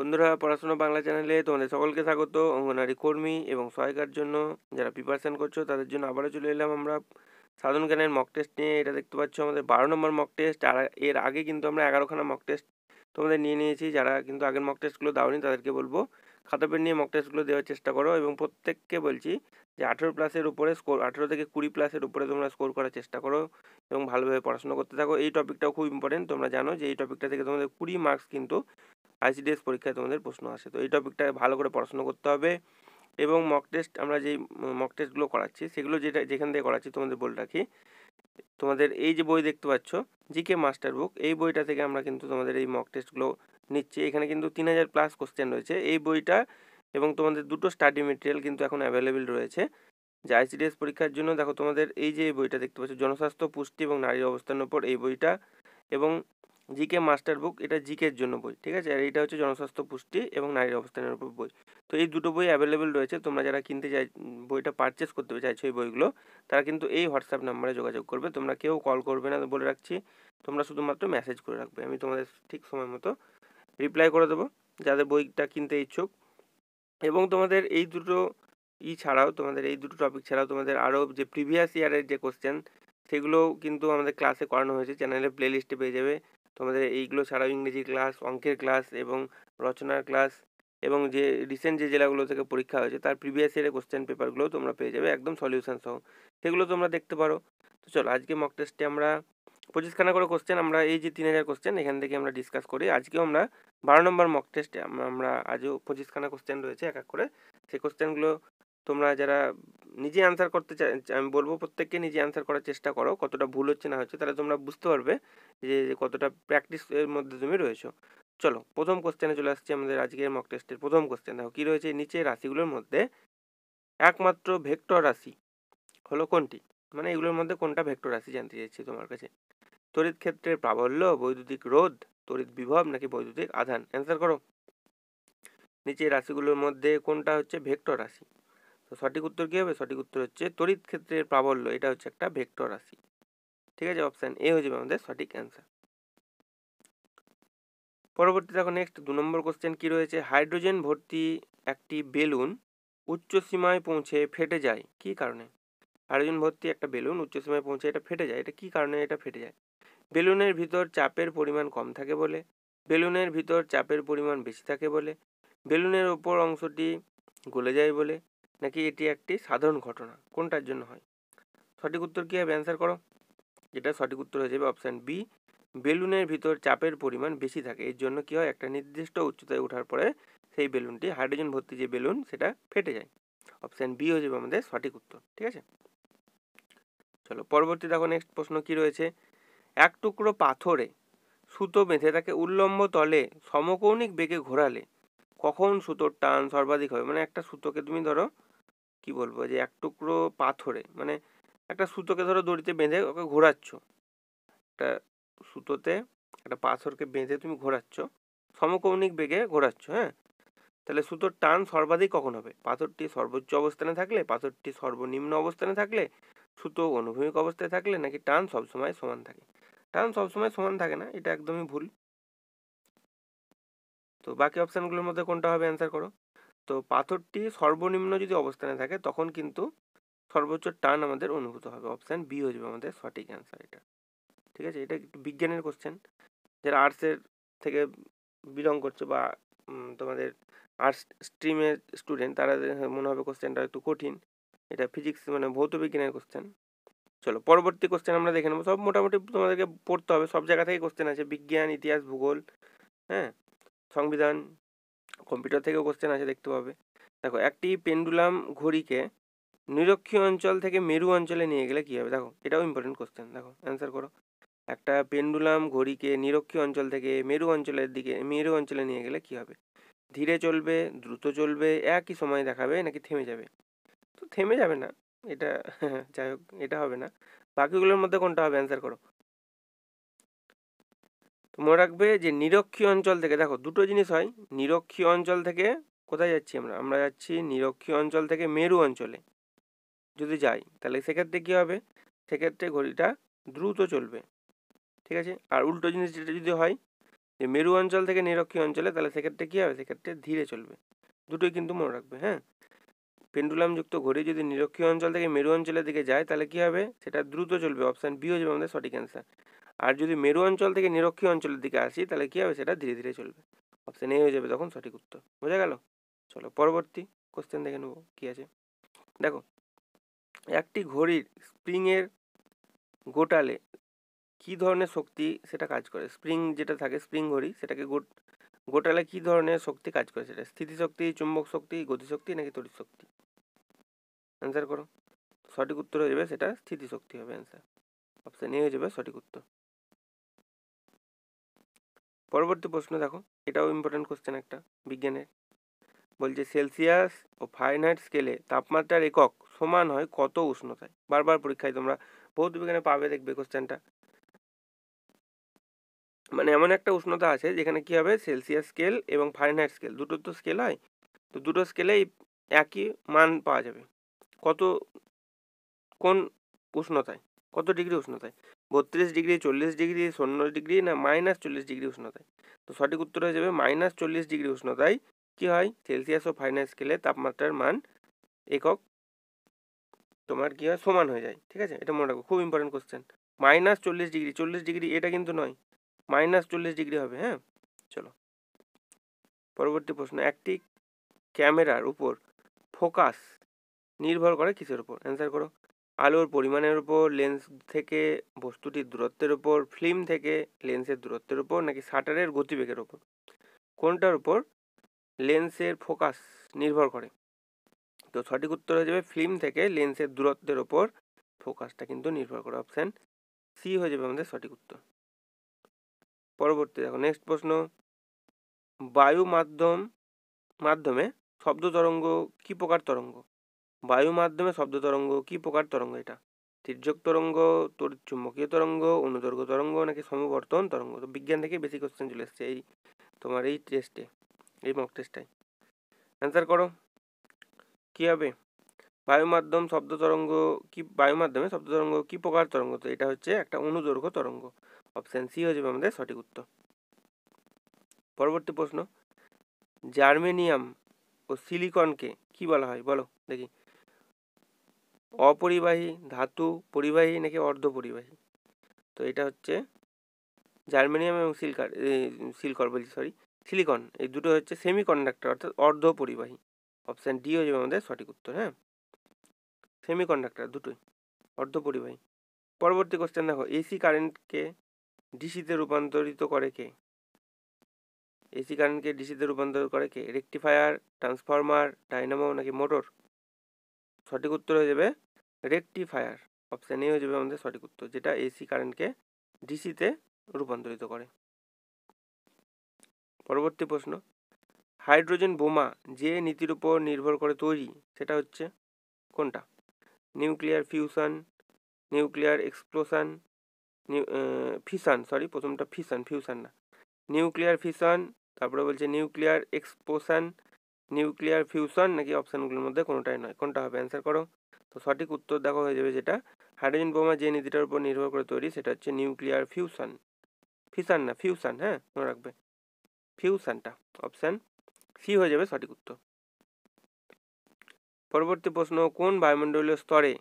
বন্ধুরা, পড়াশোনা বাংলা চ্যানেলে তোমাদের সকলকে স্বাগত। অঙ্গনারী কর্মী এবং সহায়িকার জন্য যারা প্রিপারেশন করছো তাদের জন্য আবারও চলে এলাম আমরা সাধারণ জ্ঞানের মক টেস্ট নিয়ে। এটা দেখতে পাচ্ছ আমাদের 12 নম্বর মক টেস্ট। আর এর আগে কিন্তু আমরা 11খানা মক টেস্ট তোমাদের নিয়ে নিয়েছি। যারা কিন্তু আগের মক টেস্টগুলো দাওনি তাদেরকে বলবো খাতা পেন নিয়ে মক টেস্টগুলো দেওয়ার চেষ্টা করো, এবং প্রত্যেককে বলছি যে 18+-এর উপরে স্কোর, 18 থেকে 20+-এর উপরে তোমরা স্কোর করার চেষ্টা করো এবং ভালোভাবে পড়াশোনা করতে থাকো। এই টপিকটাও খুব ইম্পর্টেন্ট। তোমরা জানো যে এই টপিকটা থেকে তোমাদের 20 মার্কস কিন্তু আইসিডিএস পরীক্ষায় তোমাদের প্রশ্ন আসে। তো এই টপিকটা ভালো করে পড়াশোনা করতে হবে। এবং মক টেস্ট আমরা যেই মক টেস্টগুলো করাচ্ছি সেগুলো যেখান থেকে করাচ্ছি তোমাদের বলে রাখি, তোমাদের এই যে বই দেখতে পাচ্ছ জিকে মাস্টার বুক, এই বইটা থেকে আমরা কিন্তু তোমাদের এই মক টেস্টগুলো নিচ্ছি। এখানে কিন্তু 3000+ কোশ্চেন রয়েছে এই বইটা, এবং তোমাদের দুটো স্টাডি মেটেরিয়াল কিন্তু এখন অ্যাভেলেবেল রয়েছে যে আইসিডিএস পরীক্ষার জন্য। দেখো তোমাদের এই যে বইটা দেখতে পাচ্ছ জনস্বাস্থ্য, পুষ্টি এবং নারীর অবস্থানের উপর, এই বইটা, এবং জিকে মাস্টার বুক, এটা জিকের জন্য বই, ঠিক আছে। আর এইটা হচ্ছে জনস্বাস্থ্য, পুষ্টি এবং নারীর অবস্থানের উপর বই। তো এই দুটো বই অ্যাভেলেবেল রয়েছে। তোমরা যারা কিনতে চাই বইটা পারচেস করতে চাইছো এই বইগুলো, তারা কিন্তু এই হোয়াটসঅ্যাপ নাম্বারে যোগাযোগ করবে। তোমরা কেউ কল করবে না বলে রাখছি, তোমরা শুধুমাত্র মেসেজ করে রাখবে। আমি তোমাদের ঠিক সময় মতো রিপ্লাই করে দেবো যাদের বইটা কিনতে ইচ্ছুক। এবং তোমাদের এই দুটো ছাড়াও, তোমাদের এই দুটো টপিক ছাড়াও তোমাদের আরও যে প্রিভিয়াস ইয়ারের যে কোশ্চেন সেগুলোও কিন্তু আমাদের ক্লাসে করানো হয়েছে, চ্যানেলে প্লে লিস্টে পেয়ে যাবে। তোমাদের এইগুলো ছাড়াও ইংরেজি ক্লাস, অঙ্কের ক্লাস এবং রচনার ক্লাস, এবং যে রিসেন্ট যে জেলাগুলো থেকে পরীক্ষা হয়েছে তার প্রিভিয়াস ইয়ারের কোশ্চেন পেপারগুলোও তোমরা পেয়ে যাবে একদম সলিউশন সহ। সেগুলো তোমরা দেখতে পারো। তো চলো আজকে মক টেস্টে আমরা 25খানা করে কোশ্চেন, আমরা এই যে 3000 কোশ্চেন এখান থেকে আমরা ডিসকাস করি। আজকেও আমরা 12 নম্বর মক টেস্টে আমরা আজও 25খানা কোশ্চেন রয়েছে এক এক করে। সেই কোশ্চেনগুলো তোমরা যারা নিজে অ্যান্সার করতে চাই, আমি বলবো প্রত্যেককে নিজে অ্যান্সার করার চেষ্টা করো। কতটা ভুল হচ্ছে না হচ্ছে তাহলে তোমরা বুঝতে পারবে যে কতটা প্র্যাকটিসের মধ্যে তুমি রয়েছো। চলো প্রথম কোশ্চেনে চলে আসছি আমাদের আজকের মক টেস্টের প্রথম কোশ্চেন। দেখো কী রয়েছে, নিচে রাশিগুলোর মধ্যে একমাত্র ভেক্টর রাশি হলো কোনটি? মানে এগুলোর মধ্যে কোনটা ভেক্টর রাশি জানতে চাইছি তোমার কাছে। তড়িৎ ক্ষেত্রের প্রাবল্য, বৈদ্যুতিক রোধ, তড়িৎ বিভব নাকি বৈদ্যুতিক আধান? অ্যান্সার করো। নিচে রাশিগুলোর মধ্যে কোনটা হচ্ছে ভেক্টর রাশি? তো সঠিক উত্তর কী হবে? সঠিক উত্তর হচ্ছে তড়িৎ ক্ষেত্রের প্রাবল্য, এটা হচ্ছে একটা ভেক্টর রাশি। ঠিক আছে, অপশান এ হয়ে যাবে আমাদের সঠিক অ্যান্সার। পরবর্তী দেখো নেক্সট 2 নম্বর কোশ্চেন কী রয়েছে, হাইড্রোজেন ভর্তি একটি বেলুন উচ্চ সীমায় পৌঁছে ফেটে যায় কী কারণে? হাইড্রোজেন ভর্তি একটা বেলুন উচ্চ সীমায় পৌঁছে এটা ফেটে যায়, এটা কী কারণে এটা ফেটে যায়? বেলুনের ভিতর চাপের পরিমাণ কম থাকে বলে, বেলুনের ভিতর চাপের পরিমাণ বেশি থাকে বলে, বেলুনের ওপর অংশটি গলে যায় বলে, নাকি এটি একটি সাধারণ ঘটনা? কোনটার জন্য হয়? সঠিক উত্তর কী হবে? অ্যান্সার করো। যেটা সঠিক উত্তর হয়ে যাবে অপশান বি, বেলুনের ভিতর চাপের পরিমাণ বেশি থাকে। এর জন্য কী হয়, একটা নির্দিষ্ট উচ্চতায় ওঠার পরে সেই বেলুনটি, হাইড্রোজেন ভর্তি যে বেলুন, সেটা ফেটে যায়। অপশান বি হয়ে যাবে আমাদের সঠিক উত্তর। ঠিক আছে, চলো পরবর্তী দেখো নেক্সট প্রশ্ন কী রয়েছে, এক টুকরো পাথরে সুতো বেঁধে তাকে উল্লম্ব তলে সমকৌণিক বেগে ঘোরালে কখন সুতোর টান সর্বাধিক হবে? মানে একটা সুতোকে তুমি ধরো, কি বলবো, যে এক টুকরো পাথরে, মানে একটা সুতোকে ধরো দড়িতে বেঁধে ওকে ঘোরাচ্ছ, একটা সুতোতে একটা পাথরকে বেঁধে তুমি ঘোরাচ্ছ, সমকৌণিক বেগে ঘোরাচ্ছ, হ্যাঁ, তাহলে সুতোর টান সর্বাধিক কখন হবে? পাথরটি সর্বোচ্চ অবস্থানে থাকলে, পাথরটি সর্বনিম্ন অবস্থানে থাকলে, সুতো অনুভূমিক অবস্থায় থাকলে, নাকি টান সবসময় সমান থাকে? টান সবসময় সমান থাকে না, এটা একদমই ভুল। তো বাকি অপশানগুলোর মধ্যে কোনটা হবে? অ্যান্সার করো। তো পাথরটি সর্বনিম্ন যদি অবস্থানে থাকে তখন কিন্তু সর্বোচ্চ টান আমাদের অনুভূত হবে। অপশান বি হয়ে যাবে আমাদের সঠিক অ্যান্সার এটা। ঠিক আছে, এটা একটু বিজ্ঞানের কোশ্চেন। যারা আর্টসের থেকে বিলং করছে বা তোমাদের আর্টস স্ট্রিমের স্টুডেন্ট, তারা মনে হবে কোশ্চেনটা একটু কঠিন। এটা ফিজিক্স মানে ভৌত বিজ্ঞানের কোশ্চেন। চলো পরবর্তী কোশ্চেন আমরা দেখে নেবো। সব মোটামুটি তোমাদেরকে পড়তে হবে, সব জায়গা থেকে কোশ্চেন আছে, বিজ্ঞান, ইতিহাস, ভূগোল, হ্যাঁ, সংবিধান, কম্পিউটার থেকেও কোশ্চেন আছে, দেখতে পাবে। দেখো একটি পেন্ডুলাম ঘড়িকে নিরক্ষীয় অঞ্চল থেকে মেরু অঞ্চলে নিয়ে গেলে কী হবে? দেখো এটাও ইম্পর্টেন্ট কোশ্চেন, দেখো অ্যান্সার করো। একটা পেন্ডুলাম ঘড়িকে নিরক্ষীয় অঞ্চল থেকে মেরু অঞ্চলে নিয়ে গেলে কী হবে? ধীরে চলবে, দ্রুত চলবে, একই সময় দেখাবে, নাকি থেমে যাবে? তো থেমে যাবে না এটা, যাই হোক এটা হবে না। বাকিগুলোর মধ্যে কোনটা হবে? অ্যান্সার করো। তো মনে রাখবে যে নিরক্ষীয় অঞ্চল থেকে, দেখো দুটো জিনিস হয়, নিরক্ষীয় অঞ্চল থেকে কোথায় যাচ্ছি আমরা? আমরা যাচ্ছি নিরক্ষীয় অঞ্চল থেকে মেরু অঞ্চলে যদি যাই, তাহলে সেক্ষেত্রে কী হবে? সেক্ষেত্রে ঘড়িটা দ্রুত চলবে। ঠিক আছে, আর উল্টো জিনিস যেটা যদি হয়, যে মেরু অঞ্চল থেকে নিরক্ষীয় অঞ্চলে, তাহলে সেক্ষেত্রে কী হবে, সেক্ষেত্রে ধীরে চলবে। দুটোই কিন্তু মনে রাখবে, হ্যাঁ। পেন্ডুলামযুক্ত ঘড়ি যদি নিরক্ষীয় অঞ্চল থেকে মেরু অঞ্চলের দিকে যায় তাহলে কী হবে, সেটা দ্রুত চলবে, অপশান বি হয়ে যাবে আমাদের সঠিক অ্যান্সার। আর যদি মেরু অঞ্চল থেকে নিরক্ষীয় অঞ্চলের দিকে আসি তাহলে কী হবে, সেটা ধীরে ধীরে চলবে, অপশান এ হয়ে যাবে তখন সঠিক উত্তর। বোঝা গেল? চলো পরবর্তী কোশ্চেন দেখে নেবো কী আছে। দেখো, একটি ঘড়ির স্প্রিংয়ের গোটালে কী ধরনের শক্তি সেটা কাজ করে, স্প্রিং যেটা থাকে স্প্রিং ঘড়ি সেটাকে গোটালে কী ধরনের শক্তি কাজ করে, সেটা স্থিতিশক্তি, চুম্বক শক্তি, গতিশক্তি নাকি তড়িৎ শক্তি? অ্যান্সার করো। সঠিক উত্তর হয়ে যাবে সেটা স্থিতিশক্তি হবে অ্যান্সার, অপশান এ হয়ে যাবে সঠিক উত্তর। পরবর্তী প্রশ্ন দেখো, এটাও ইম্পর্টেন্ট কোশ্চেন একটা বিজ্ঞানের। বলছে সেলসিয়াস ও ফারেনহাইট স্কেলে তাপমাত্রার একক সমান হয় কত উষ্ণতায়? বারবার পরীক্ষায় তোমরা ভৌত বিজ্ঞানে পাবে, দেখবে কোশ্চেনটা। মানে এমন একটা উষ্ণতা আছে যেখানে কি হবে, সেলসিয়াস স্কেল এবং ফারেনহাইট স্কেল দুটো তো স্কেল হয়, তো দুটো স্কেলেই একই মান পাওয়া যাবে। কত, কোন উষ্ণতায়, কত ডিগ্রি উষ্ণতায়? 32 ডিগ্রি, 40 ডিগ্রি, 0 ডিগ্রি না -40 ডিগ্রি উষ্ণতায়? তো সঠিক উত্তর হয়ে যাবে -40 ডিগ্রি উষ্ণতায় কি হয়, সেলসিয়াস ও ফারেনহাইট স্কেলে তাপমাত্রার মান একক তোমার কি হয়, সমান হয়ে যায়। ঠিক আছে, এটা মনে রাখো, খুব ইম্পর্টেন্ট কোশ্চেন। -40 ডিগ্রি, 40 ডিগ্রি এটা কিন্তু নয়, -40 ডিগ্রি হবে, হ্যাঁ। চলো পরবর্তী প্রশ্ন, একটি ক্যামেরার উপর ফোকাস নির্ভর করে কিসের উপর? অ্যান্সার করো। আলোর পরিমাণের উপর, লেন্স থেকে বস্তুটির দূরত্বের উপর, ফিল্ম থেকে লেন্সের দূরত্বের উপর নাকি শাটারের গতিবেগের উপর? কোনটার উপর লেন্সের ফোকাস নির্ভর করে? তো সঠিক উত্তর হয়ে যাবে ফিল্ম থেকে লেন্সের দূরত্বের উপর ফোকাসটা কিন্তু নির্ভর করে, অপশান সি হয়ে যাবে আমাদের সঠিক উত্তর। পরবর্তী দেখো, নেক্সট প্রশ্ন, বায়ু মাধ্যমে শব্দ তরঙ্গ কি প্রকার তরঙ্গ? বায়ু মাধ্যমে শব্দ তরঙ্গ কি প্রকার তরঙ্গ? এটা তির্যক তরঙ্গ, চুম্বকীয় তরঙ্গ, অনুদৈর্ঘ্য তরঙ্গ নাকি সমবর্তন তরঙ্গ? তো বিজ্ঞান থেকে বেশি কোশ্চেন চলে এসছে এই তোমার এই টেস্টে, এই মক টেস্টটাই। অ্যান্সার করো কি হবে, বায়ু মাধ্যমে শব্দ তরঙ্গ কি প্রকার তরঙ্গ? তো এটা হচ্ছে একটা অনুদৈর্ঘ্য তরঙ্গ, অপশান সি হয়ে যাবে আমাদের সঠিক উত্তর। পরবর্তী প্রশ্ন, জার্মেনিয়াম ও সিলিকনকে কি বলা হয় বলো দেখি? অপরিবাহী, ধাতু, পরিবাহী নাকি অর্ধপরিবাহী? তো এটা হচ্ছে জার্মেনিয়াম এবং সিলিকন, এই দুটো হচ্ছে সেমিকন্ডাক্টর অর্থাৎ অর্ধপরিবাহী, অপশান ডি হয়ে যাবে আমাদের সঠিক উত্তর, হ্যাঁ। সেমিকন্ডাক্টর দুটোই অর্ধপরিবাহী। পরবর্তী কোশ্চেন দেখো, এসি কারেন্টকে ডিসিতে রূপান্তরিত করে কে? এসি কারেন্টকে ডিসিতে রূপান্তরিত করে কে? রেকটিফায়ার, ট্রান্সফরমার, ডাইনামো নাকি মোটর? সঠিক উত্তর হয়ে যাবে রেকটিফায়ার, অপশান এ হয়ে যাবে আমাদের সঠিক উত্তর, যেটা এসি কারেন্টকে ডিসিতে রূপান্তরিত করে। পরবর্তী প্রশ্ন, হাইড্রোজেন বোমা যে নীতির উপর নির্ভর করে তৈরি সেটা হচ্ছে কোনটা? নিউক্লিয়ার ফিউশন, নিউক্লিয়ার এক্সপ্লোশন, প্রথমটা ফিউশন না, নিউক্লিয়ার ফিশন, তারপরে বলছে নিউক্লিয়ার এক্সপ্লোশন, নিউক্লিয়ার ফিউশন নাকি অপশানগুলোর মধ্যে কোনোটাই নয়, কোনটা হবে? অ্যান্সার করো। তো সঠিক উত্তর দেখো হয়ে যাবে যেটা হাইড্রোজেন বোমা যে নীতিটার উপর নির্ভর করে তৈরি সেটা হচ্ছে নিউক্লিয়ার ফিউশন, ফিউশন, হ্যাঁ মনে রাখবে, ফিউশনটা, অপশান সি হয়ে যাবে সঠিক উত্তর। পরবর্তী প্রশ্ন, কোন বায়ুমণ্ডলীয় স্তরে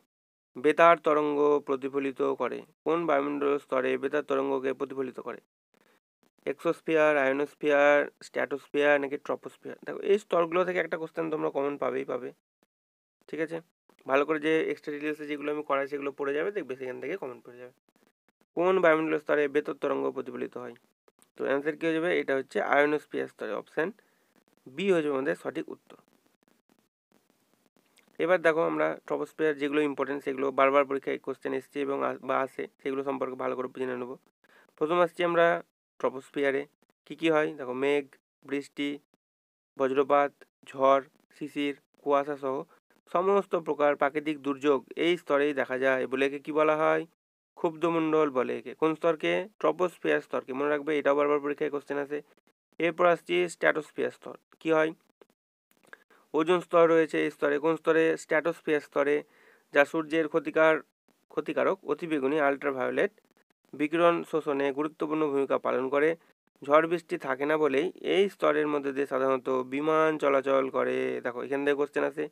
বেতার তরঙ্গ প্রতিফলিত করে? কোন বায়ুমণ্ডলীয় স্তরে বেতার তরঙ্গকে প্রতিফলিত করে? এক্সোস্ফিয়ার, আয়োনোস্ফিয়ার, স্ট্র্যাটোস্ফিয়ার নাকি ট্রপোস্ফিয়ার? দেখো এই স্তরগুলো থেকে একটা কোশ্চেন তোমরা কমন পাবেই পাবে, ঠিক আছে। ভালো করে যে এক্সট্রা ডিটেলসে যেগুলো আমি করাই সেগুলো পড়ে যাবে, দেখবে সেখান থেকে কমন পড়ে যাবে। কোন বায়ুমণ্ডলীয় স্তরে বেতার তরঙ্গ প্রতিফলিত হয়? তো অ্যান্সার কী হয়ে যাবে, এটা হচ্ছে আয়োনোস্ফিয়ার স্তরে, অপশান বি হয়ে যাবে আমাদের সঠিক উত্তর। এবার দেখো আমরা ট্রপোস্ফিয়ার যেগুলো ইম্পর্টেন্ট সেগুলো বারবার পরীক্ষায় কোশ্চেন এসছে এবং বা আসে, সেগুলো সম্পর্কে ভালো করে জেনে নেব। প্রথম আসছি আমরা ট্রপোস্ফিয়ারে কী কী হয়, দেখো মেঘ, বৃষ্টি, বজ্রপাত, ঝড়, শিশির, কুয়াশা সহ সমস্ত প্রকার প্রাকৃতিক দুর্যোগ এই স্তরেই দেখা যায় বলে একে কী বলা হয়? ক্ষুব্ধমণ্ডল বলে একে। কোন স্তরকে? ট্রপোস্ফিয়ার স্তরকে, মনে রাখবে, এটাও বারবার পরীক্ষায় কোশ্চেন আসে। এরপর আসছি স্ট্র্যাটোস্ফিয়ার স্তর, কী হয়? ওজোন স্তর রয়েছে এই স্তরে, কোন স্তরে? স্ট্র্যাটোস্ফিয়ার স্তরে, যা সূর্যের ক্ষতিকারক অতিবেগুনি আল্ট্রাভায়োলেট বিকিরণ শোষণে গুরুত্বপূর্ণ ভূমিকা পালন করে। ঝড় বৃষ্টি থাকে না বলেই এই স্তরের মধ্যে দিয়ে সাধারণত বিমান চলাচল করে। দেখো এখান থেকে কোশ্চেন আছে,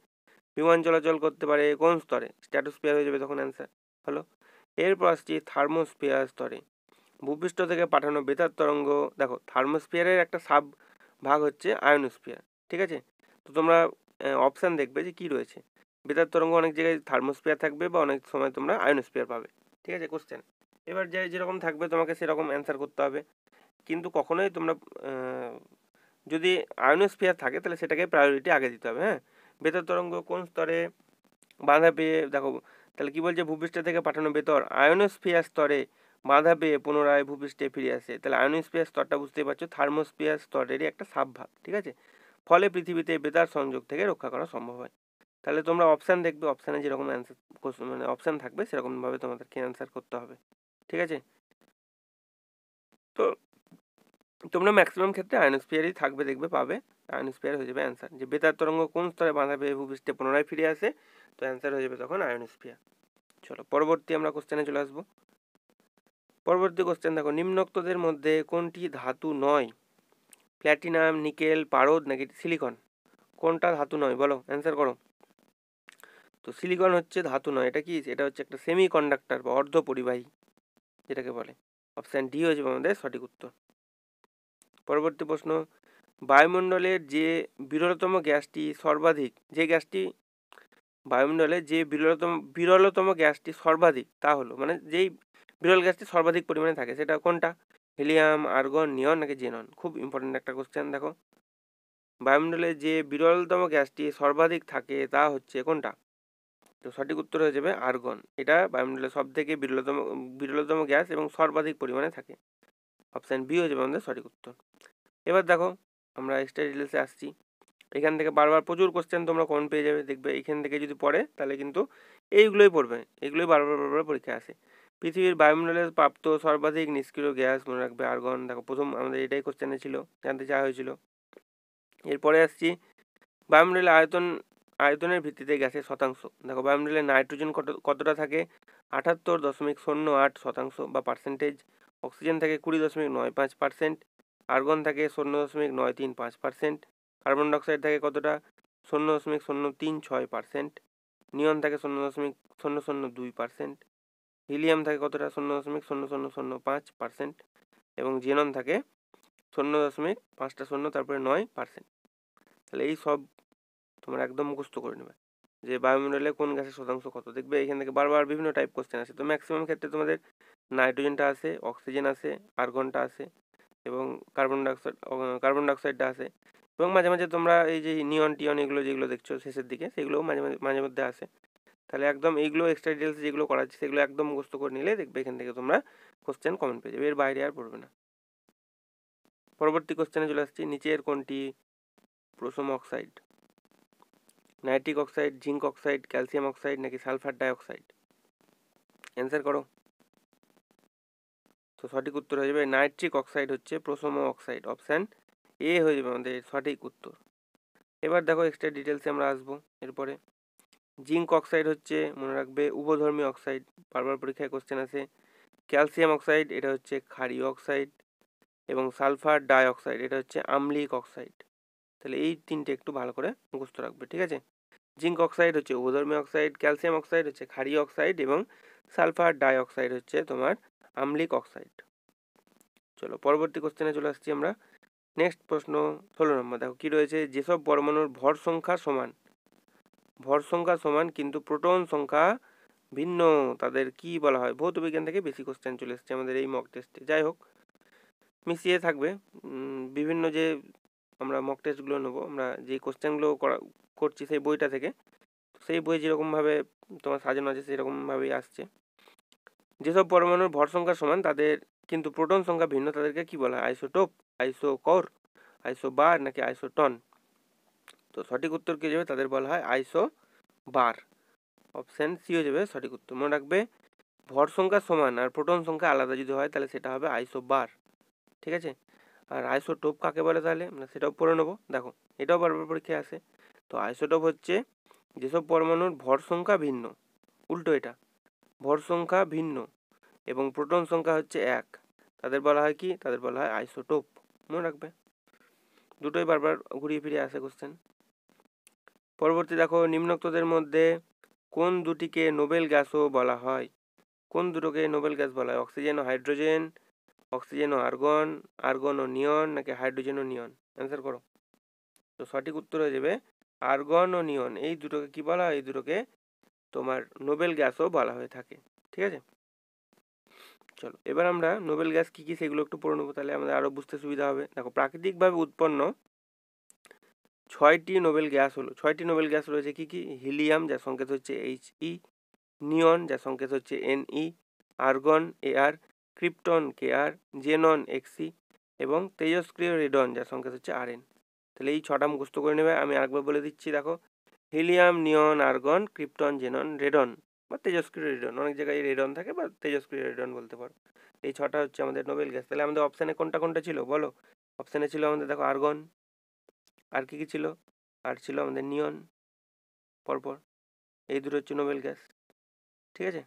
বিমান চলাচল করতে পারে কোন স্তরে? স্ট্র্যাটোস্ফিয়ার হয়ে যাবে তখন অ্যান্সার। হলো, এরপর আসছি থার্মোস্ফিয়ার স্তরে। ভূপৃষ্ঠ থেকে পাঠানো বেতার তরঙ্গ, দেখো থার্মোস্ফিয়ারের একটা সাব ভাগ হচ্ছে আয়নোস্ফিয়ার, ঠিক আছে? তো তোমরা অপশান দেখবে যে কি রয়েছে, বেতার তরঙ্গ অনেক জায়গায় থার্মোস্ফিয়ার থাকবে বা অনেক সময় তোমরা আয়নোস্ফিয়ার পাবে, ঠিক আছে কোশ্চেন। এবার যেরকম থাকবে তোমাকে সেরকম অ্যান্সার করতে হবে, কিন্তু কখনোই তোমরা যদি আয়নোস্ফিয়ার থাকে তাহলে সেটাকে প্রায়োরিটি আগে দিতে হবে। হ্যাঁ, বেতার তরঙ্গ কোন স্তরে বাধা পেয়ে, দেখো তাহলে কি বলছে, ভূপৃষ্ঠ থেকে পাঠানো বেতর আয়নোস্ফিয়ার স্তরে বাধা পেয়ে পুনরায় ভূপৃষ্ঠে ফিরে আসে। তাহলে আয়নোস্ফিয়ার স্তরটা বুঝতেই পারছো থার্মোস্ফিয়ার স্তরেরই একটা সাবভাগ, ঠিক আছে? ফলে পৃথিবীতে বেতার সংযোগ থেকে রক্ষা করা সম্ভব হয়। তাহলে তোমরা অপশান দেখবে, অপশানে যেরকম অ্যান্সার মানে অপশান থাকবে সেরকমভাবে তোমাদেরকে অ্যান্সার করতে হবে, ঠিক আছে? তো তোমরা ম্যাক্সিমাম ক্ষেত্রে আয়নোস্ফিয়ারই থাকবে, দেখবে পাবে আয়নোস্ফিয়ার হয়ে যাবে অ্যান্সার। যে বেতার তরঙ্গ কোন স্তরে বাধা পেয়ে ভূপৃষ্ঠে পুনরায় ফিরে আসে, তো অ্যান্সার হয়ে যাবে তখন আয়নোস্ফিয়ার। চলো পরবর্তী আমরা কোশ্চেনে চলে আসবো। পরবর্তী কোশ্চেন দেখো, নিম্নোক্তদের মধ্যে কোনটি ধাতু নয়? প্ল্যাটিনাম, নিকেল, পারদ নাকি সিলিকন? কোনটা ধাতু নয় বলো, অ্যান্সার করো। তো সিলিকন হচ্ছে ধাতু নয়। এটা কি? এটা হচ্ছে একটা সেমি কন্ডাক্টর বা অর্ধ পরিবাহী যেটাকে বলে। অপশান ডি হয়ে যাবে আমাদের সঠিক উত্তর। পরবর্তী প্রশ্ন, বায়ুমণ্ডলের যে বিরলতম গ্যাসটি সর্বাধিক, যে গ্যাসটি বায়ুমণ্ডলে যে বিরলতম গ্যাসটি সর্বাধিক তা হলো, মানে যেই বিরল গ্যাসটি সর্বাধিক পরিমাণে থাকে সেটা কোনটা? হিলিয়াম, আর্গন, নিয়ন নাকি জেনন? খুব ইম্পর্টেন্ট একটা কোশ্চেন। দেখো বায়ুমণ্ডলে যে বিরলতম গ্যাসটি সর্বাধিক থাকে তা হচ্ছে কোনটা? তো সঠিক উত্তর হয়ে যাবে আর্গন। এটা বায়ুমণ্ডলের সব থেকে বিরলতম গ্যাস এবং সর্বাধিক পরিমাণে থাকে। অপশান বি হয়ে যাবে আমাদের সঠিক উত্তর। এবার দেখো আমরা এক্সট্রা ডিটেলসে আসছি। এখান থেকে বারবার প্রচুর কোশ্চেন তোমরা কমন পেয়ে যাবে, দেখবে এখান থেকে যদি পড়ে তাহলে কিন্তু এইগুলোই পড়বে, এগুলোই বারবার বারবার পরীক্ষা আসে। পৃথিবীর বায়ুমণ্ডলে প্রাপ্ত সর্বাধিক নিষ্ক্রিয় গ্যাস, মনে রাখবে আর্গন। দেখো প্রথম আমাদের এটাই কোশ্চেনে ছিল, জানতে চাওয়া হয়েছিল। এরপরে আসছি বায়ুমণ্ডলের আয়তনের ভিত্তিতে গ্যাসের শতাংশ। দেখো বায়ুমণ্ডলে নাইট্রোজেন কতটা থাকে? 78.08% বা পার্সেন্টেজ। অক্সিজেন থাকে 20.95%। আর্গন থাকে 0.935%। কার্বন ডাইঅক্সাইড থাকে কতটা? 0.036%। নিয়ন থাকে 0.002%। হিলিয়াম থাকে কতটা? 0.0005%। এবং জেনন থাকে 0.5 তারপরে 9%। তাহলে এই সব তোমরা একদম মুখস্থ করে নেবে যে বায়ুমণ্ডলে কোন গ্যাসের শতাংশ কত। দেখবে এখান থেকে বারবার বিভিন্ন টাইপ কোশ্চেন আসে। তো ম্যাক্সিমাম ক্ষেত্রে তোমাদের নাইট্রোজেনটা আসে, অক্সিজেন আসে, আর্গনটা আসে এবং কার্বন ডাইঅক্সাইডটা আসে। এবং মাঝে মাঝে তোমরা এই যে নিয়ন টিয়ন এগুলো যেগুলো দেখছো শেষের দিকে, সেগুলোও মাঝে মাঝে মাঝে মধ্যে আসে। তাহলে একদম এইগুলো এক্সট্রা ডিটেলস যেগুলো করাচ্ছে সেগুলো একদম মুখস্থ করে নিলে দেখবে এখান থেকে তোমরা কোশ্চেন কমন পেয়ে যাবে, এর বাইরে আর পড়বে না। পরবর্তী কোশ্চেনে চলে আসছি, নিচের কোনটি প্রোসম oxide? Nitric oxide, zinc oxide, calcium oxide নাকি সালফার ডাইঅক্সাইড? অ্যান্সার করো। তো সঠিক উত্তর হয়ে যাবে নাইট্রিক অক্সাইড হচ্ছে প্রোসম অক্সাইড। অপশান এ হয়ে যাবে আমাদের সঠিক উত্তর। এবার দেখো এক্সট্রা ডিটেলসে আমরা আসবো এরপরে। জিঙ্ক অক্সাইড হচ্ছে, মনে রাখবে, উভধর্মী অক্সাইড, বারবার পরীক্ষায় কোশ্চেন আছে। ক্যালসিয়াম অক্সাইড এটা হচ্ছে ক্ষারীয় অক্সাইড এবং সালফার ডাইঅক্সাইড এটা হচ্ছে আম্লিক অক্সাইড। তাহলে এই তিনটে একটু ভালো করে মুখস্থ রাখবে, ঠিক আছে? জিঙ্ক অক্সাইড হচ্ছে উভধর্মী অক্সাইড, ক্যালসিয়াম অক্সাইড হচ্ছে ক্ষারীয় অক্সাইড এবং সালফার ডাইঅক্সাইড হচ্ছে তোমার আম্লিক অক্সাইড। চলো পরবর্তী কোশ্চেনে চলে আসছি আমরা। নেক্সট প্রশ্ন 16 নম্বর। দেখো কি রয়েছে, যেসব পরমাণুর ভর সংখ্যা সমান কিন্তু প্রোটন সংখ্যা ভিন্ন তাদের কি বলা হয়? ভৌত বিজ্ঞান থেকে বেশি কোশ্চেন চলে এসছে আমাদের এই মক টেস্টে। যাই হোক মিশিয়ে থাকবে বিভিন্ন যে আমরা মক টেস্টগুলো নেবো, আমরা যে কোশ্চেনগুলো করছি সেই বইটা থেকে, সেই বই যেরকমভাবে তোমার সাজানো আছে সেরকমভাবেই আসছে। যেসব পরমাণুর ভর সংখ্যা সমান তাদের কিন্তু প্রোটন সংখ্যা ভিন্ন তাদেরকে কি বলা হয়? আইসোটোপ, আইসোকোর, আইসোবার নাকি আইসোটন? তো সঠিক উত্তর কি যাবে? তাদের বলা হয় আইসোবার। অপশান সি হয়ে যাবে সঠিক উত্তর। মনে রাখবে ভর সংখ্যা সমান আর প্রোটন সংখ্যা আলাদা যদি হয় তাহলে সেটা হবে আইসোবার, ঠিক আছে? আর আইসোটোপ কাকে বলে তাহলে আমরা সেটাও পড়ে নেবো। দেখো এটাও বারবার পরীক্ষায় আসে। তো আইসোটোপ হচ্ছে যেসব পরমাণুর ভর সংখ্যা ভিন্ন, উল্টো এটা, ভর সংখ্যা ভিন্ন এবং প্রোটন সংখ্যা হচ্ছে 1, তাদের বলা হয় কি? তাদের বলা হয় আইসোটোপ। মনে রাখবে, দুটোই বারবার ঘুরিয়ে ফিরিয়ে আসে কোশ্চেন। পরবর্তী দেখো, নিম্নোক্তদের মধ্যে কোন দুটিকে নোবেল গ্যাসও বলা হয়? কোন দুটোকে নোবেল গ্যাস বলা হয়? অক্সিজেন ও হাইড্রোজেন, অক্সিজেন ও আর্গন, আর্গন ও নিয়ন, নাকি হাইড্রোজেন ও নিয়ন? অ্যান্সার করো। তো সঠিক উত্তর হয়ে যাবে আর্গন ও নিয়ন। এই দুটোকে কি বলা হয়? এই দুটোকে তোমার নোবেল গ্যাসও বলা হয়ে থাকে। ঠিক আছে, চলো এবার আমরা নোবেল গ্যাস কি কি সেগুলো একটু পড়ে নেবো, তাহলে আমাদের আরো বুঝতে সুবিধা হবে। দেখো, প্রাকৃতিকভাবে উৎপন্ন 6টি নোবেল গ্যাস হলো, 6টি নোবেল গ্যাস রয়েছে কি কি? হিলিয়াম, যার সংকেত হচ্ছে He, নিয়ন, যার সংকেত হচ্ছে Ne, argon Ar, krypton Kr, xenon Xc এবং তেজস্ক্রিয় রেডন, যার সংকেত হচ্ছে Rn। তাহলে এই 6টা মুখস্থ করে নেবে। আমি আরেকবার বলে দিচ্ছি, দেখো, হিলিয়াম, নিয়ন, আর্গন, ক্রিপ্টন, জেনন, রেডন বা তেজস্ক্রিয় রেডন, অনেক জায়গায় রেডন থাকে বা তেজস্ক্রিয় রেডন বলতে পারো। এই 6টা হচ্ছে আমাদের নোবেল গ্যাস। তাহলে আমাদের অপশানে কোনটা কোনটা ছিল বলো? অপশানে ছিল আমাদের, দেখো, আর্গন, আর কি কি ছিল? আর ছিল আমাদের নিয়ন, পরপর। এই দুটো হচ্ছে নোবেল গ্যাস। ঠিক আছে,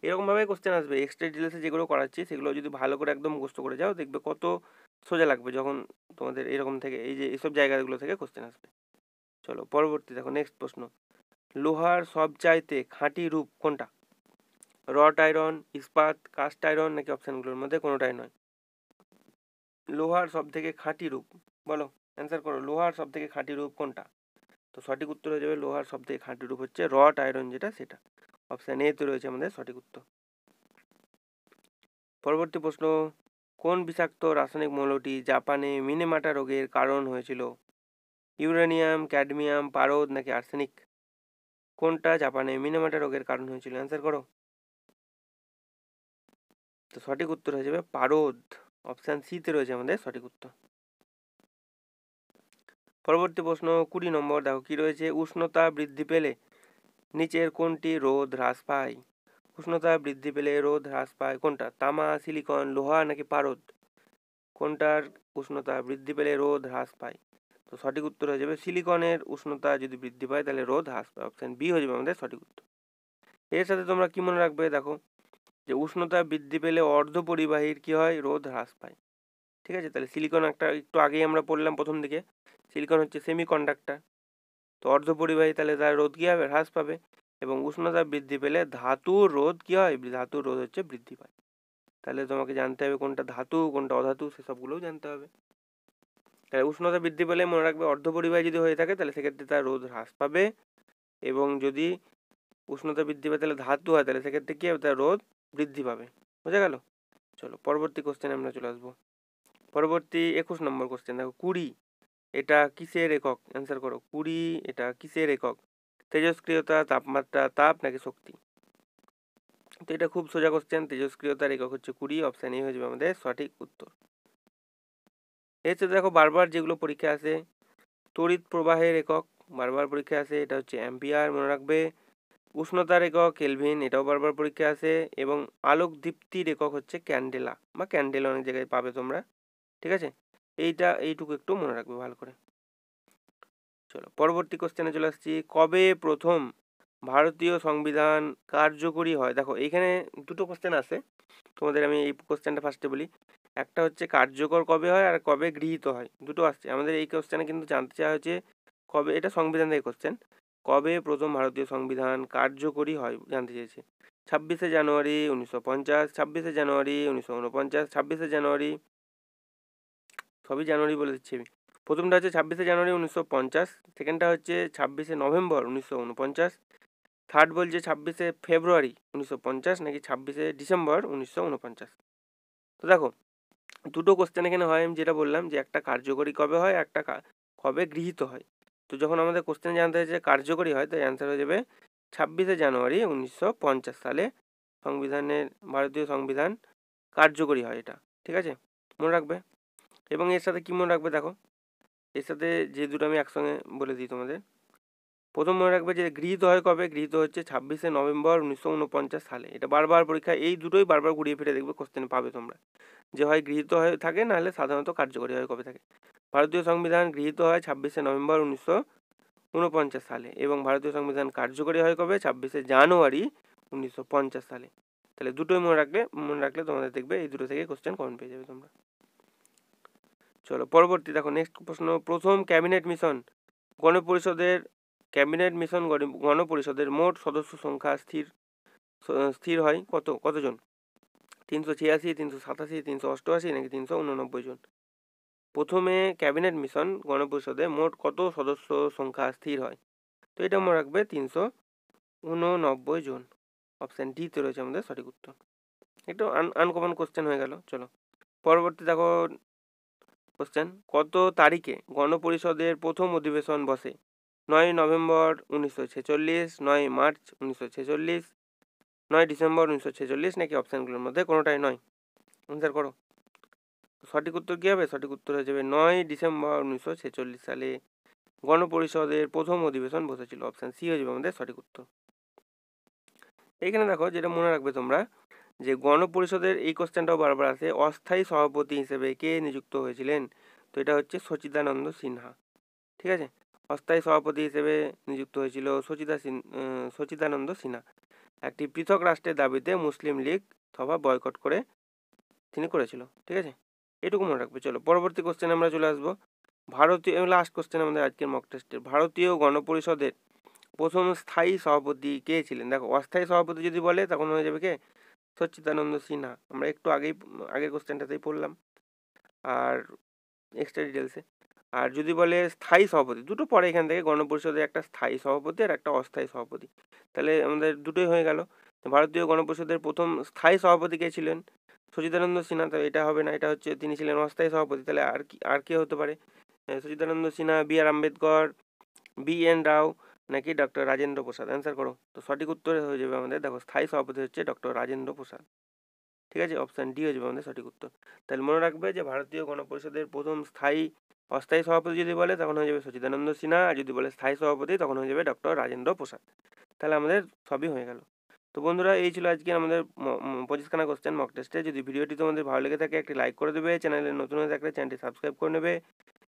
এরকমভাবে কোশ্চেন আসবে। এক্সট্রা ডিটেলসে যেগুলো করাচ্ছি সেগুলো যদি ভালো করে একদম মুখস্থ করে যাও, দেখবে কত সোজা লাগবে যখন তোমাদের এরকম থেকে এই যে এইসব জায়গাগুলো থেকে কোশ্চেন আসবে। চলো পরবর্তী দেখো, নেক্সট প্রশ্ন, লোহার সবচাইতে খাঁটি রূপ কোনটা? রড আয়রন, ইস্পাত, কাস্ট আয়রন, নাকি অপশানগুলোর মধ্যে কোনোটাই নয়? লোহার সব থেকে খাঁটি রূপ বলো, অ্যান্সার করো। লোহার সব থেকে খাঁটি রূপ কোনটা? তো সঠিক উত্তর হয়ে যাবে লোহার সব থেকে খাঁটি রূপ হচ্ছে রড আয়রন, যেটা সেটা। অপশান এ তে রয়েছে আমাদের সঠিক উত্তর। পরবর্তী প্রশ্ন, কোন বিষাক্ত রাসায়নিক মৌলটি জাপানে মিনেমাটা রোগের কারণ হয়েছিল? ইউরেনিয়াম, ক্যাডমিয়াম, পারদ, নাকি আর্সেনিক? কোনটা জাপানে মিনেমাটা রোগের কারণ হয়েছিল? অ্যান্সার করো। তো সঠিক উত্তর হয়ে যাবে পারদ। অপশান সি তে রয়েছে আমাদের সঠিক উত্তর। পরবর্তী প্রশ্ন 20 নম্বর, দেখো কি রয়েছে, উষ্ণতা বৃদ্ধি পেলে নিচের কোনটি রোধ হ্রাস পায়? উষ্ণতা বৃদ্ধি পেলে রোধ হ্রাস পায় কোনটা? তামা, সিলিকন, লোহা, নাকি পারদ? কোনটার উষ্ণতা বৃদ্ধি পেলে রোধ হ্রাস পায়? তো সঠিক উত্তর হয়ে যাবে সিলিকনের উষ্ণতা যদি বৃদ্ধি পায় তাহলে রোধ হ্রাস পায়। অপশান বি হয়ে যাবে আমাদের সঠিক উত্তর। এর সাথে তোমরা কি মনে রাখবে, দেখো, যে উষ্ণতা বৃদ্ধি পেলে অর্ধপরিবাহীর কি হয়? রোধ হ্রাস পায়। ঠিক আছে, তাহলে সিলিকন একটা একটু আগেই আমরা পড়লাম প্রথম দিকে, সিলিকন হচ্ছে সেমিকন্ডাক্টর। তো অর্ধপরিবাহী, তাহলে তার রোধ কী হবে? হ্রাস পাবে। এবং উষ্ণতা বৃদ্ধি পেলে ধাতুর রোধ কী হয়? ধাতুর রোধ হচ্ছে বৃদ্ধি পায়। তাহলে তোমাকে জানতে হবে কোনটা ধাতু কোনটা অধাতু, সেসবগুলোও জানতে হবে। তাহলে উষ্ণতা বৃদ্ধি পেলে মনে রাখবে অর্ধপরিবাহী যদি হয়ে থাকে তাহলে সেক্ষেত্রে তার রোধ হ্রাস পাবে, এবং যদি উষ্ণতা বৃদ্ধি পায় তাহলে ধাতু হয় তাহলে সেক্ষেত্রে কী হবে? তার রোধ বৃদ্ধি পাবে। বোঝা গেল? চলো পরবর্তী কোশ্চেনে আমরা চলে আসবো। পরবর্তী 21 নম্বর কোশ্চেন, দেখো, 20 এটা কিসের একক? অ্যান্সার করো। 20 এটা কিসের একক? তেজস্ক্রিয়তা, তাপমাত্রা, তাপ, নাকি শক্তি? তো এটা খুব সোজা কোশ্চেন, তেজস্ক্রিয়তার একক হচ্ছে 20। অপশান এ হয়ে যাবে আমাদের সঠিক উত্তর। এর সাথে দেখো বারবার যেগুলো পরীক্ষা আসে, তড়িৎ প্রবাহের একক বারবার পরীক্ষা আসে, এটা হচ্ছে অ্যাম্পিয়ার, মনে রাখবে। উষ্ণতার একক কেলভিন, এটাও বারবার পরীক্ষা আসে। এবং আলোক দীপ্তির একক হচ্ছে ক্যান্ডেলা বা ক্যান্ডেল, অনেক জায়গায় পাবে তোমরা। ঠিক আছে, এইটুকু একটু মনে রাখবে ভালো করে। চলো পরবর্তী কোশ্চেনে চলে আসছি, কবে প্রথম ভারতীয় সংবিধান কার্যকরী হয়? দেখো এইখানে দুটো কোশ্চেন আছে, তোমাদের আমি এই কোশ্চেনটা ফার্স্টে বলি। একটা হচ্ছে কার্যকর কবে হয় আর কবে গৃহীত হয়, দুটো আসছে আমাদের এই কোশ্চেনে। কিন্তু জানতে চাওয়া হচ্ছে কবে, এটা সংবিধান থেকে কোশ্চেন, কবে প্রথম ভারতীয় সংবিধান কার্যকরী হয় জানতে চেয়েছে। 26শে জানুয়ারি 1950, 26শে জানুয়ারি 1949, 26শে জানুয়ারি, সবই জানুয়ারি বলে দিচ্ছি আমি। প্রথমটা হচ্ছে 26শে জানুয়ারি 1950, সেকেন্ডটা হচ্ছে 26শে নভেম্বর 1949, থার্ড বলছে 26শে ফেব্রুয়ারি 1950, নাকি 26শে ডিসেম্বর 1949। তো দেখো দুটো কোশ্চেন এখানে হয়, আমি যেটা বললাম যে একটা কার্যকরী কবে হয়, একটা কবে গৃহীত হয়। তো যখন আমাদের কোশ্চেন জানতে হয়েছে কার্যকরী হয়, তো অ্যান্সার হয়ে যাবে 26শে জানুয়ারি 1950 সালে ভারতীয় সংবিধান কার্যকরী হয় এটা। ঠিক আছে, মনে রাখবে। এবং এর সাথে কি মনে রাখবে, দেখো এর সাথে যে দুটো আমি একসঙ্গে বলে দিই তোমাদের। প্রথম মনে রাখবে যে গৃহীত হয় কবে, গৃহীত হচ্ছে 26শে নভেম্বর 1949 সালে। এটা বারবার পরীক্ষা, এই দুটোই বারবার ঘুরিয়ে ফিরে দেখবে কোশ্চেন পাবে তোমরা, যে হয় গৃহীত হয়ে থাকে নাহলে সাধারণত কার্যকরী হয় কবে থাকে। ভারতীয় সংবিধান গৃহীত হয় 26শে নভেম্বর 1949 সালে, এবং ভারতীয় সংবিধান কার্যকরী হয় কবে? 26শে জানুয়ারি 1950 সালে। তাহলে দুটোই মনে রাখলে তোমাদের দেখবে এই দুটো থেকে কোশ্চেন কমন পেয়ে যাবে তোমরা। চলো পরবর্তী দেখো নেক্সট প্রশ্ন, প্রথম ক্যাবিনেট মিশন গণপরিষদের গণপরিষদের মোট সদস্য সংখ্যা স্থির হয় কতজন? 386, 387, 388 নাকি 389 জন? প্রথমে ক্যাবিনেট মিশন গণপরিষদে মোট কত সদস্য সংখ্যা স্থির হয়? তো এটা মনে রাখবে 389 জন। অপশান ডি তে রয়েছে আমাদের সঠিক উত্তর। একটু আনকমন কোশ্চেন হয়ে গেল। চলো পরবর্তী দেখো কোশ্চেন, কত তারিখে গণপরিষদের প্রথম অধিবেশন বসে? 9 নভেম্বর 1946, 9 মার্চ 1946, 9 ডিসেম্বর 1946 নাকি অপশানগুলোর মধ্যে কোনোটাই নয়? অ্যান্সার করো। সঠিক উত্তর কী হবে? সঠিক উত্তর হয়ে যাবে 9 ডিসেম্বর 1946 সালে গণপরিষদের প্রথম অধিবেশন বসেছিল। অপশান সি হয়ে যাবে আমাদের সঠিক উত্তর। এইখানে দেখো যেটা মনে রাখবে তোমরা, যে গণপরিষদের এই কোশ্চেনটাও বারবার আসে, অস্থায়ী সভাপতি হিসেবে কে নিযুক্ত হয়েছিলেন? তো এটা হচ্ছে সচিদানন্দ সিনহা। ঠিক আছে, অস্থায়ী সভাপতি হিসেবে নিযুক্ত হয়েছিল সচিদানন্দ সিনহা। একটি পৃথক রাষ্ট্রের দাবিতে মুসলিম লীগ সভা বয়কট করে তিনি করেছিল। ঠিক আছে, এটুকু মনে রাখবে। চলো পরবর্তী কোশ্চেনে আমরা চলে আসবো। ভারতীয় লাস্ট কোশ্চেন আমাদের আজকের মক টেস্টের, ভারতীয় গণপরিষদের প্রথম স্থায়ী সভাপতি কে ছিলেন? দেখো অস্থায়ী সভাপতি যদি বলে তখন হয়ে যাবে কে? সচ্চিদানন্দ সিনহা। আমরা একটু আগের কোশ্চেনটাতেই পড়লাম আর এক্সট্রা ডিটেলসে। আর যদি বলে স্থায়ী সভাপতি, দুটো পরে এখান থেকে, গণপরিষদের একটা স্থায়ী সভাপতি আর একটা অস্থায়ী সভাপতি, তাহলে আমাদের দুটোই হয়ে গেল। ভারতীয় গণপরিষদের প্রথম স্থায়ী সভাপতি কে ছিলেন? সচিদানন্দ সিনহা। তো এটা হবে না, এটা হচ্ছে তিনি ছিলেন অস্থায়ী সভাপতি। তাহলে আর কে হতে পারে? সচিদানন্দ সিনহা, বি.আর. আম্বেদকর, বি.এন. রাও নাকি ডক্টর রাজেন্দ্র প্রসাদ? অ্যান্সার করো। তো সঠিক উত্তর হয়ে যাবে আমাদের, দেখো স্থায়ী সভাপতি হচ্ছে ডক্টর রাজেন্দ্র প্রসাদ। ঠিক আছে, অপশান ডি হয়ে যাবে আমাদের সঠিক উত্তর। তাহলে মনে রাখবে যে ভারতীয় গণপরিষদের প্রথম অস্থায়ী সভাপতি যদি বলে তখন হয়ে যাবে সচিদানন্দ সিনহা, আর যদি বলে স্থায়ী সভাপতি তখন হয়ে যাবে ডক্টর রাজেন্দ্র প্রসাদ। তাহলে আমাদের সবই হয়ে গেল। তো বন্ধুরা এই ছিল আজকে আমাদের 25খানা কোশ্চেন মক টেস্টে। যদি ভিডিওটি তোমাদের ভালো লেগে থাকে একটি লাইক করে দেবে, চ্যানেলে নতুন হয়ে থাকলে চ্যানেলটি সাবস্ক্রাইব করে নেবে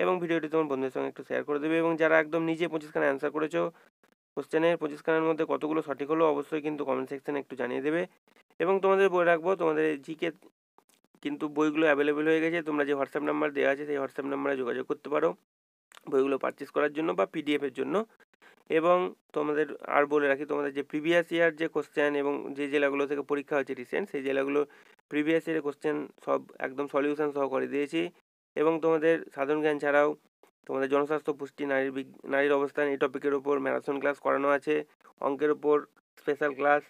এবং ভিডিওটি তোমার বন্ধুদের সঙ্গে একটু শেয়ার করে দেবে। এবং যারা একদম নিজে 25খানা অ্যান্সার করেছো, কোশ্চেনের 25খানার মধ্যে কতগুলো সঠিক হলো অবশ্যই কিন্তু কমেন্ট সেকশনে একটু জানিয়ে দেবে। এবং তোমাদের বলে রাখবো, তোমাদের জিকে কিন্তু বইগুলো অ্যাভেলেবেল হয়ে গেছে। তোমরা যে হোয়াটসঅ্যাপ নাম্বার দেওয়া আছে সেই হোয়াটসঅ্যাপ নাম্বারে যোগাযোগ করতে পারো বইগুলো পারচেস করার জন্য বা পিডিএফের জন্য। এবং তোমাদের আর বলে রাখি, তোমাদের যে প্রিভিয়াস ইয়ার যে কোশ্চেন এবং যে জেলাগুলো থেকে পরীক্ষা হয়েছে রিসেন্ট, সেই জেলাগুলো প্রিভিয়াস ইয়ারের কোশ্চেন সব একদম সলিউশন সহ করে দিয়েছি। এবং তোমাদের সাধারণ জ্ঞান ছাড়াও তোমাদের জনস্বাস্থ্য, পুষ্টি, নারীর অবস্থান এই টপিকের ওপর ম্যারাথন ক্লাস করানো আছে, অঙ্কের ওপর স্পেশাল ক্লাস,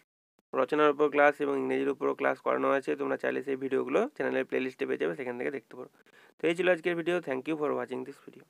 রচনার উপর ক্লাস এবং ইংরেজির উপরও ক্লাস করানো আছে। তোমরা চাইলে সেই ভিডিওগুলো চ্যানেলের প্লেলিস্টে পেয়ে যাবে, সেখান থেকে দেখতে পারো। তো এই ছিল আজকের video. Thank you for watching this video.